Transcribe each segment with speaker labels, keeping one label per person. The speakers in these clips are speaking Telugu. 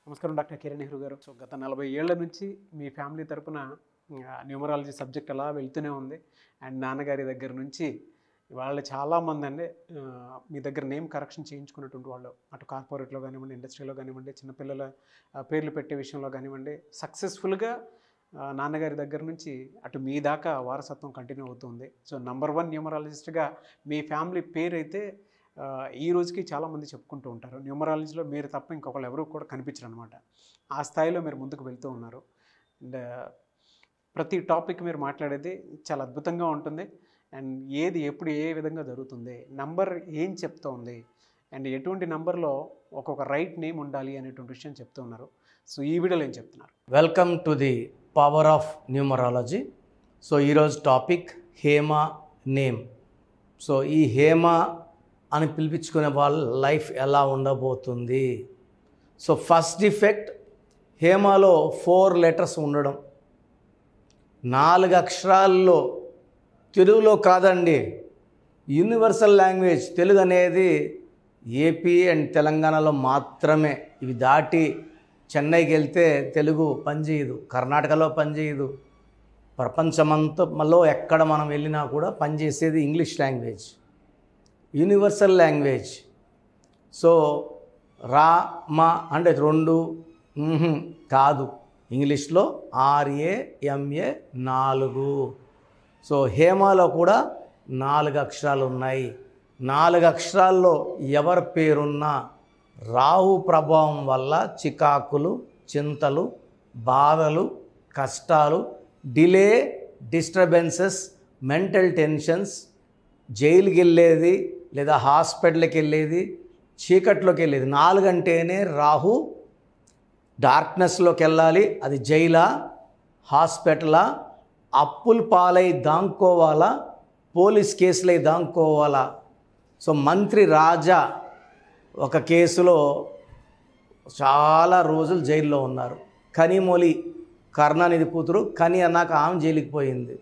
Speaker 1: నమస్కారం డాక్టర్ కిరణ్ నెహ్రూ గారు. సో గత 40 ఏళ్ల నుంచి మీ ఫ్యామిలీ తరపున న్యూమరాలజీ సబ్జెక్ట్ అలా వెళ్తూనే ఉంది. అండ్ నాన్నగారి దగ్గర నుంచి వాళ్ళు చాలామంది అండి మీ దగ్గర నేమ్ కరెక్షన్ చేయించుకున్నటువంటి వాళ్ళు, అటు కార్పొరేట్లో కానివ్వండి, ఇండస్ట్రీలో కానివ్వండి, చిన్నపిల్లల పేర్లు పెట్టే విషయంలో కానివ్వండి, సక్సెస్ఫుల్గా నాన్నగారి దగ్గర నుంచి అటు మీ దాకా వారసత్వం కంటిన్యూ అవుతుంది. సో నంబర్ 1 న్యూమరాలజిస్ట్గా మీ ఫ్యామిలీ పేరు అయితే ఈ రోజుకి చాలామంది చెప్పుకుంటూ ఉంటారు. న్యూమరాలజీలో మీరు తప్ప ఇంకొకళ్ళు ఎవరు కూడా కనిపించరు అనమాట. ఆ స్థాయిలో మీరు ముందుకు వెళ్తూ ఉన్నారు. అండ్ ప్రతి టాపిక్ మీరు మాట్లాడేది చాలా అద్భుతంగా ఉంటుంది. అండ్ ఏది ఎప్పుడు ఏ విధంగా జరుగుతుంది, నంబర్ ఏం చెప్తూ ఉంది, అండ్ ఎటువంటి నంబర్లో ఒక్కొక్క రైట్ నేమ్ ఉండాలి అనేటువంటి విషయం చెప్తూ ఉన్నారు. సో ఈ వీడియోలో ఏం చెప్తున్నారు?
Speaker 2: Welcome to the power of numerology. So ఈరోజు టాపిక్ హేమ నేమ్. సో ఈ హేమ అని పిలిపించుకునే వాళ్ళ లైఫ్ ఎలా ఉండబోతుంది. సో ఫస్ట్ డిఫెక్ట్, హేమలో 4 లెటర్స్ ఉండడం. 4 అక్షరాల్లో, తెలుగులో కాదండి, యూనివర్సల్ లాంగ్వేజ్ తెలుగు అనేది ఏపీ అండ్ తెలంగాణలో మాత్రమే. ఇవి దాటి చెన్నైకి వెళ్తే తెలుగు పనిచేయదు, కర్ణాటకలో పనిచేయదు, ప్రపంచమంతలో ఎక్కడ మనం వెళ్ళినా కూడా పనిచేసేది English language, universal language. So రా మా అంటే 2 కాదు, ఇంగ్లీష్లో RAMA 4. సో హేమలో కూడా 4 అక్షరాలు ఉన్నాయి. 4 అక్షరాల్లో ఎవరి పేరున్నా రాహు ప్రభావం వల్ల చికాకులు, చింతలు, బాధలు, కష్టాలు, డిలే, డిస్టర్బెన్సెస్, మెంటల్ టెన్షన్స్, జైలుకి వెళ్ళేది లేదా హాస్పిటల్కి వెళ్ళేది, చీకట్లోకి వెళ్ళేది. 4 అంటేనే రాహు. డార్క్నెస్లోకి వెళ్ళాలి, అది జైలా, హాస్పిటలా, అప్పుల పాలై దాంకోవాలా, పోలీస్ కేసులై దాంకోవాలా. సో మంత్రి రాజా ఒక కేసులో చాలా రోజులు జైల్లో ఉన్నారు. కనిమొలి, కరుణానిధి కూతురు కని అన్నాక ఆమె జైలుకి పోయింది.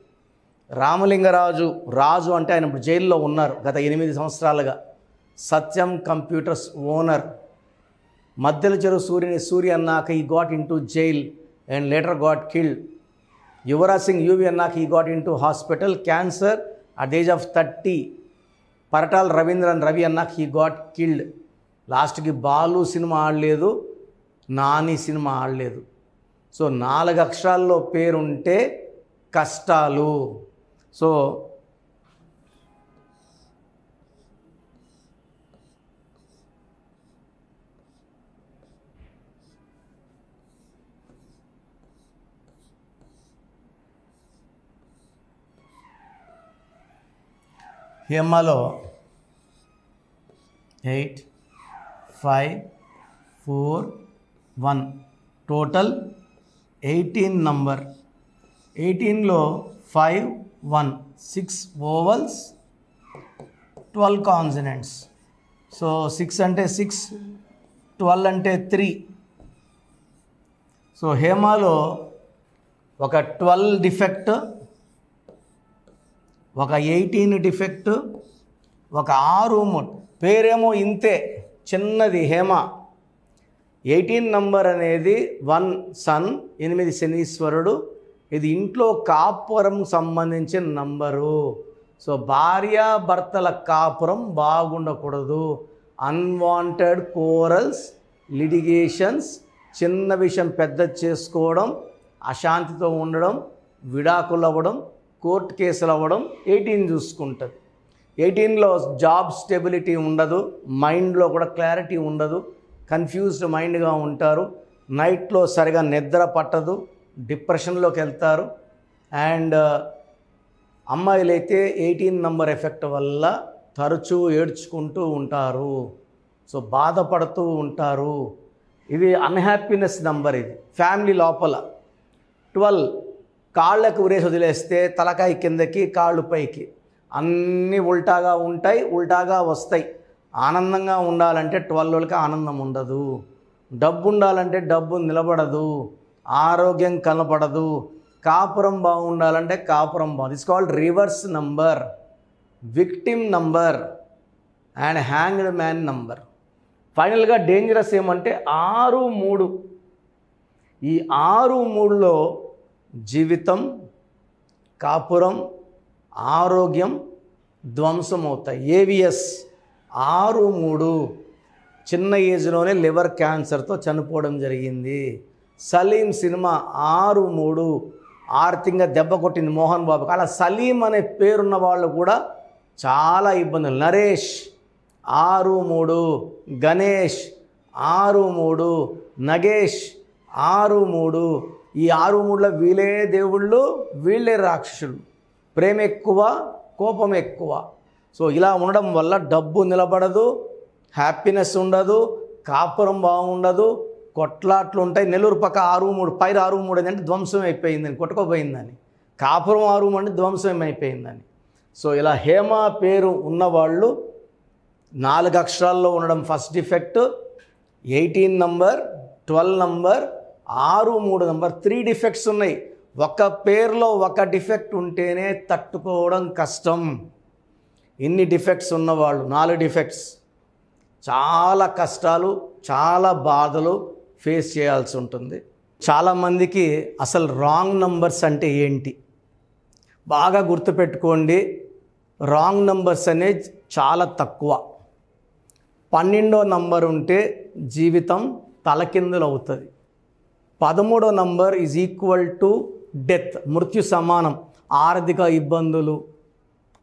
Speaker 2: రామలింగరాజు, రాజు అంటే ఆయన ఇప్పుడు జైల్లో ఉన్నారు గత 8 సంవత్సరాలుగా. సత్యం కంప్యూటర్స్ ఓనర్, మధ్యల చెరువు సూర్య అన్నాక ఈ got into jail and later got killed. Yuvraj Singh Yuvi అన్నాక ఈ got into hospital, cancer at the age of 30. Paritala Ravindran Ravi అన్నాక ఈ గాట్ కిల్డ్. లాస్ట్కి బాలు సినిమా ఆడలేదు, నాని సినిమా ఆడలేదు. సో 4 అక్షరాల్లో పేరుంటే కష్టాలు. సో హేమలో 8, 5, 4, 1 టోటల్ 18 నంబర్. 18లో 5, 1, 6 ఓవల్స్, 12 కాన్సనెంట్స్. సో 6 అంటే 6, 12 అంటే 3. సో హేమలో ఒక 12 డిఫెక్ట్, ఒక 18 డిఫెక్ట్, ఒక 6 పేరేమో ఇంతే చిన్నది హేమ. 18 నంబర్ అనేది 1 సన్, 8 శనీశ్వరుడు. ఇది ఇంట్లో కాపురం సంబంధించిన నంబరు. సో భార్యాభర్తల కాపురం బాగుండకూడదు. అన్వాంటెడ్ కోరల్స్, లిటిగేషన్స్, చిన్న విషయం పెద్ద చేసుకోవడం, అశాంతితో ఉండడం, విడాకులు అవ్వడం, కోర్టు కేసులు అవ్వడం 18 చూసుకుంటుంది. 18లో జాబ్ స్టెబిలిటీ ఉండదు, మైండ్లో కూడా క్లారిటీ ఉండదు, కన్ఫ్యూజ్డ్ మైండ్గా ఉంటారు, నైట్లో సరిగా నిద్ర పట్టదు, డిప్రెషన్లోకి వెళ్తారు. అండ్ అమ్మాయిలైతే 18 నంబర్ ఎఫెక్ట్ వల్ల తరచూ ఏడ్చుకుంటూ ఉంటారు. సో బాధపడుతూ ఉంటారు. ఇది అన్హ్యాపీనెస్ నంబర్. ఇది ఫ్యామిలీ లోపల 12 కాళ్ళకు ఉరేసి వదిలేస్తే తలకాయ కిందకి, కాళ్ళు పైకి, అన్నీ ఉల్టాగా ఉంటాయి, ఉల్టాగా వస్తాయి. ఆనందంగా ఉండాలంటే 12 ఆనందం ఉండదు. డబ్బు ఉండాలంటే డబ్బు నిలబడదు, ఆరోగ్యం కనపడదు. కాపురం బాగుండాలంటే కాపురం బాగుంది. It's called reverse number, victim number and hanged man number. ఫైనల్గా డేంజరస్ ఏమంటే 6, 3 ఈ 6 3లో జీవితం, కాపురం, ఆరోగ్యం ధ్వంసం అవుతాయి. ఏవిఎస్ 6 3 చిన్న ఏజ్లోనే లివర్ క్యాన్సర్తో చనిపోవడం జరిగింది. సలీం సినిమా 6 3 ఆర్థికంగా దెబ్బ కొట్టింది మోహన్ బాబుకి. అలా సలీం అనే పేరున్న వాళ్ళు కూడా చాలా ఇబ్బందులు. నరేష్ 6 3, గణేష్ 6 3, నగేష్ 6 3. ఈ 6 3లో వీళ్ళే దేవుళ్ళు, వీళ్ళే రాక్షసులు. ప్రేమ ఎక్కువ, కోపం ఎక్కువ. సో ఇలా ఉండడం వల్ల డబ్బు నిలబడదు, హ్యాపీనెస్ ఉండదు, కాపురం బాగుండదు, కొట్లాట్లు ఉంటాయి. నెల్లూరు పక్క 6 3 పైరు 6 3 అంటే ధ్వంసం అయిపోయిందని, కొట్టుకోపోయిందని. కాపురం 6 3 అంటే ధ్వంసం అయిపోయిందని. సో ఇలా హేమ పేరు ఉన్నవాళ్ళు 4 అక్షరాల్లో ఉండడం first defect, 18 number, 12 number, 6 3 number, 3 defects ఉన్నాయి. ఒక పేరులో ఒక డిఫెక్ట్ ఉంటేనే తట్టుకోవడం కష్టం. ఇన్ని డిఫెక్ట్స్ ఉన్నవాళ్ళు 4 డిఫెక్ట్స్ చాలా కష్టాలు, చాలా బాధలు ఫేస్ చేయాల్సి ఉంటుంది. చాలామందికి అసలు రాంగ్ నంబర్స్ అంటే ఏంటి బాగా గుర్తుపెట్టుకోండి. రాంగ్ నంబర్స్ అనేది చాలా తక్కువ. 12వ నంబర్ ఉంటే జీవితం తలకిందులు అవుతుంది. 13వ number is equal to death, మృత్యు సమానం. ఆర్థిక ఇబ్బందులు,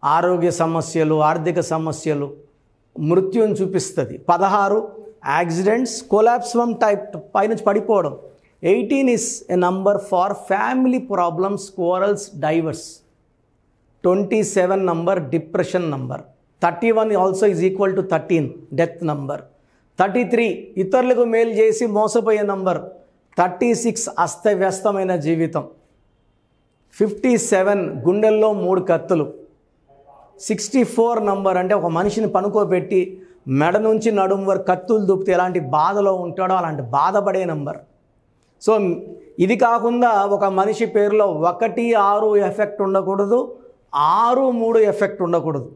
Speaker 2: ఆరోగ్య సమస్యలు, ఆర్థిక సమస్యలు మృత్యుని చూపిస్తుంది. 16 యాక్సిడెంట్స్, కొలాప్స్ ఫ్రమ్ టైప్ పైనుంచి పడిపోవడం. 18 is a number far family problems, quarrels, divorce. 27 number depression number. 31 also is equal to 13 death number. 33 ఇతరులకు మేలు చేసి మోసపోయే నంబర్. 36 అస్తవ్యస్తమైన జీవితం. 57 గుండెల్లో 3 కత్తులు. 64 నంబర్ అంటే ఒక మనిషిని పనుకోబెట్టి మెడ నుంచి నడుము వరకు కత్తులు దూపితే ఎలాంటి బాధలో ఉంటాడో అలాంటి బాధపడే నంబర్. సో ఇది కాకుండా ఒక మనిషి పేరులో 1 6 ఎఫెక్ట్ ఉండకూడదు, 6 3 ఎఫెక్ట్ ఉండకూడదు.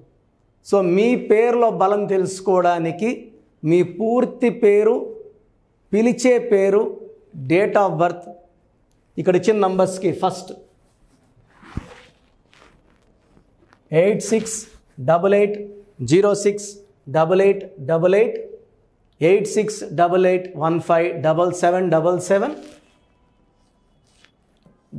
Speaker 2: సో మీ పేరులో బలం తెలుసుకోవడానికి మీ పూర్తి పేరు, పిలిచే పేరు, డేట్ ఆఫ్ బర్త్, ఇక్కడ ఇచ్చిన నంబర్స్కి ఫస్ట్ 8688068888, 8688157777,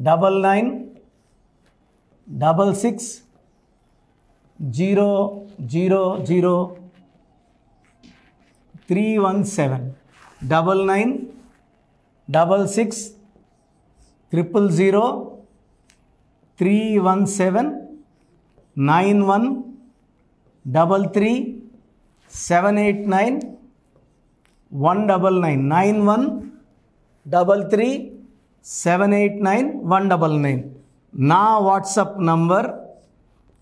Speaker 2: 9966000317, 9966000317, 9133789199, 9133789199. నా WhatsApp number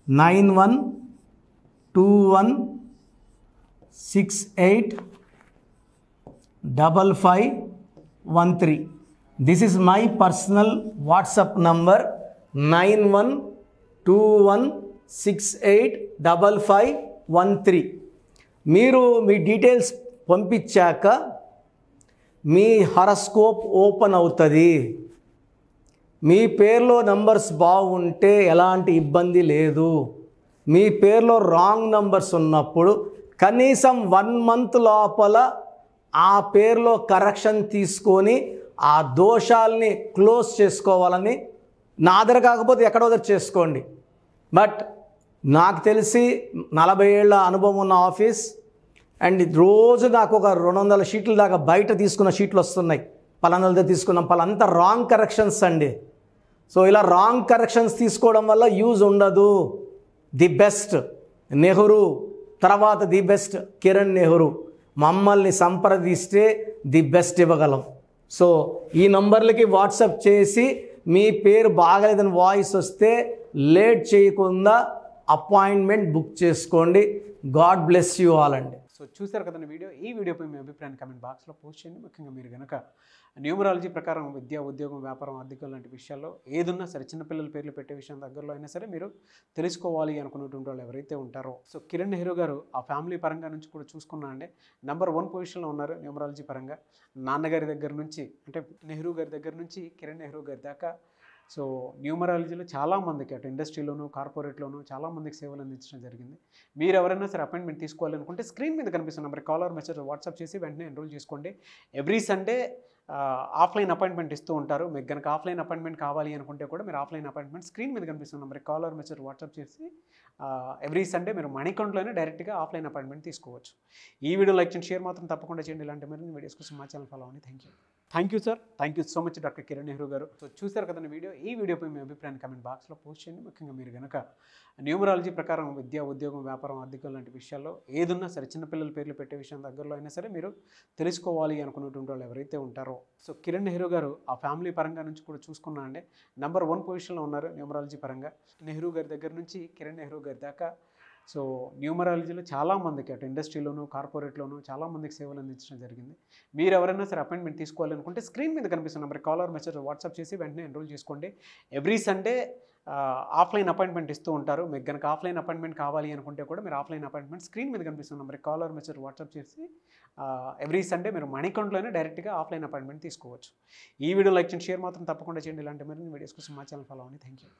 Speaker 2: 9121685513. This is my personal WhatsApp number 9121685513. మీరు మీ డీటెయిల్స్ పంపించాక మీ హరస్కోప్ ఓపెన్ అవుతుంది. మీ పేరులో నంబర్స్ బాగుంటే ఎలాంటి ఇబ్బంది లేదు. మీ పేరులో రాంగ్ నంబర్స్ ఉన్నప్పుడు కనీసం 1 మంత్ లోపల ఆ పేరులో కరెక్షన్ తీసుకొని ఆ దోషాలని క్లోజ్ చేసుకోవాలని, నా దగ్గర కాకపోతే ఎక్కడో దగ్గర చేసుకోండి. బట్ నాకు తెలిసి 40 ఏళ్ళ అనుభవం ఉన్న ఆఫీస్ అండ్ రోజు నాకు ఒక 200 షీట్ల దాకా బయట తీసుకున్న షీట్లు వస్తున్నాయి. పలానాలతో తీసుకున్నాం, పలాంతా రాంగ్ కరెక్షన్స్ అండి. సో ఇలా రాంగ్ కరెక్షన్స్ తీసుకోవడం వల్ల యూజ్ ఉండదు. ది బెస్ట్ నెహ్రూ, తర్వాత ది బెస్ట్ కిరణ్ నెహ్రూ, మమ్మల్ని సంప్రదిస్తే ది బెస్ట్ ఇవ్వగలం. సో ఈ నంబర్లకి వాట్సాప్ చేసి మీ పేరు బాగలేదని వాయిస్ వస్తే లేట్ చేయకుండా అపాయింట్మెంట్ బుక్ చేసుకోండి. గాడ్ బ్లెస్ యూ ఆల్ అండి.
Speaker 1: సో చూసారు కదండి వీడియో. ఈ వీడియోపై మీ అభిప్రాయాన్ని కామెంట్ బాక్స్లో పోస్ట్ చేయండి. ముఖ్యంగా మీరు కనుక న్యూమరాలజీ ప్రకారం విద్య, ఉద్యోగం, వ్యాపారం, ఆర్థికం లాంటి విషయాల్లో ఏదున్నా సరే, చిన్నపిల్లల పేర్లు పెట్టే విషయం దగ్గరలో అయినా సరే మీరు తెలుసుకోవాలి అనుకున్నటువంటి వాళ్ళు ఎవరైతే ఉంటారో, సో కిరణ్ నెహ్రూ గారు ఆ ఫ్యామిలీ పరంగా నుంచి కూడా చూసుకున్నా అండి నంబర్ 1 పొజిషన్లో ఉన్నారు న్యూమరాలజీ పరంగా. నాన్నగారి దగ్గర నుంచి అంటే నెహ్రూ గారి దగ్గర నుంచి కిరణ్ నెహ్రూ గారి దాకా సో న్యూమరాలజీలో చాలామందికి అటు ఇండస్ట్రీలోను, కార్పొరేట్లోను చాలామందికి సేవలు అందించడం జరిగింది. మీరు ఎవరైనా సరే అపాయింట్మెంట్ తీసుకోవాలనుకుంటే స్క్రీన్ మీద కనిపిస్తున్న number call or message WhatsApp చేసి వెంటనే ఎన్రోల్ చేసుకోండి. ఎవ్రీ సండే ఆఫ్లైన్ అపాయింట్మెంట్ ఇస్తూ ఉంటారు. మీకు కనుక ఆఫ్లైన్ అపాయింట్మెంట్ కావాలి అనుకుంటే కూడా మీరు ఆఫ్లైన్ అపాయింట్మెంట్ స్క్రీన్ మీద కనిపిస్తున్న number call or message WhatsApp చేసి ఎవ్రీ సండే మీరు మణికంట్లోనే డైరెక్ట్గా ఆఫ్లైన్ అపాయింట్మెంట్ తీసుకోవచ్చు. ఈ వీడియో లైక్ చేయండి, షేర్ మాత్రం తప్పకుండా చేయండి. ఇలాంటి మరిన్ని వీడియోస్ కోసం మా ఛానల్ ఫాలో అవ్వండి. Thank you sir. Thank you so much doctor Kiran Nehru గారు. సో చూసారు కదండి వీడియో. ఈ వీడియోపై మీ అభిప్రాయాన్ని కామెంట్ బాక్స్లో పోస్ట్ చేయండి. ముఖ్యంగా మీరు కనుక న్యూమరాలజీ ప్రకారం విద్య, ఉద్యోగం, వ్యాపారం, ఆర్థికం లాంటి విషయాల్లో ఏదున్నా సరే, చిన్నపిల్లల పేర్లు పెట్టే విషయం దగ్గరలో అయినా సరే మీరు తెలుసుకోవాలి అనుకున్నటువంటి వాళ్ళు ఎవరైతే ఉంటారో, సో కిరణ్ నెహ్రూ గారు ఆ ఫ్యామిలీ పరంగా నుంచి కూడా చూసుకున్నా అండి నంబర్ 1 పొజిషన్లో ఉన్నారు న్యూమరాలజీ పరంగా. నెహ్రూ గారి దగ్గర నుంచి కిరణ్ నెహ్రూ గారి దాకా సో న్యూమరాలజీలో చాలామందికి అటు ఇండస్ట్రీలోను, కార్పొరేట్లోను చాలామందికి సేవలు అందించడం జరిగింది. మీరు ఎవరైనా సరే అపాయింట్మెంట్ తీసుకోవాలనుకుంటే స్క్రీన్ మీద కనిపిస్తున్న number call or message WhatsApp చేసి వెంటనే ఎన్రోల్ చేసుకోండి. ఎవ్రీ సండే ఆఫ్లైన్ అపాయింట్మెంట్ ఇస్తూ ఉంటారు. మీకు కనుక ఆఫ్లైన్ అపాయింట్మెంట్ కావాలి అనుకుంటే కూడా మీరు ఆఫ్లైన్ అపాయింట్మెంట్ స్క్రీన్ మీద కనిపిస్తున్న number call or message WhatsApp చేసి ఎవ్రీ సండే మీరు మణికంట్లోనే డైరెక్ట్గా ఆఫ్లైన్ అపాయింట్మెంట్ తీసుకోవచ్చు. ఈ వీడియో లైక్ చేయండి, షేర్ మాత్రం తప్పకుండా చేయండి. ఇలాంటి మరిన్ని వీడియోస్ కోసం మా ఛానల్ ఫాలో అవ్వండి. Thank you.